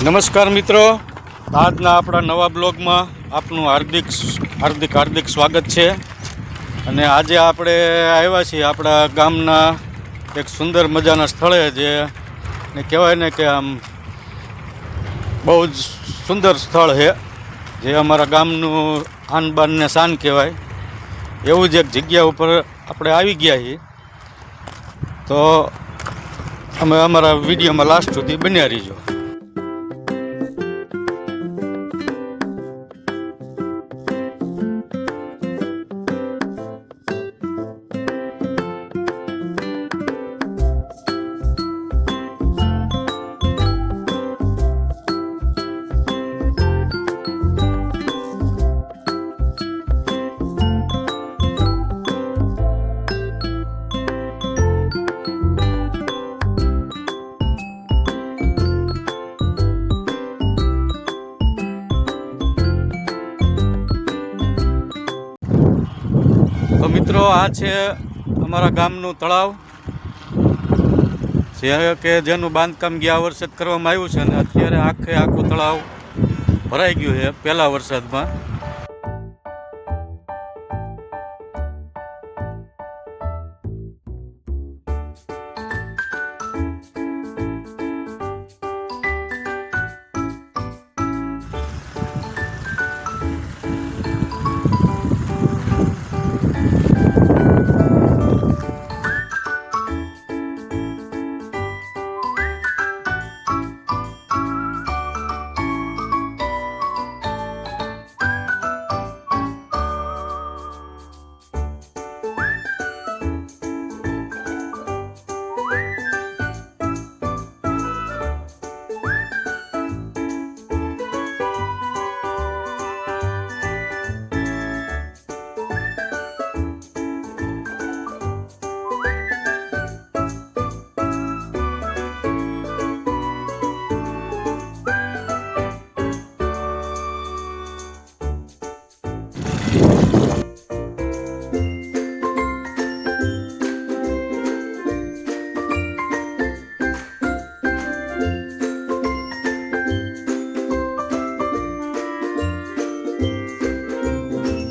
નમસ્કાર મિત્રો, આજના આપણા નવા બ્લોગમાં આપનું હાર્દિક સ્વાગત છે. અને આજે આપણે આવ્યા છીએ આપણા ગામના એક સુંદર મજાના સ્થળે, જે કહેવાય ને કે આમ બહુ જ સુંદર સ્થળ છે, જે અમારા ગામનું આનબાન ને શાન કહેવાય. એવું જ એક જગ્યા ઉપર આપણે આવી ગયા છીએ. તો અમે અમારા વિડીયોમાં લાસ્ટ સુધી બન્યા રહીજો. તો મિત્રો, આ છે અમારા ગામનું તળાવ, જેનું બાંધકામ ગયા વર્ષે જ કરવામાં આવ્યું છે, અને અત્યારે આખું તળાવ ભરાઈ ગયું છે પહેલા વરસાદમાં.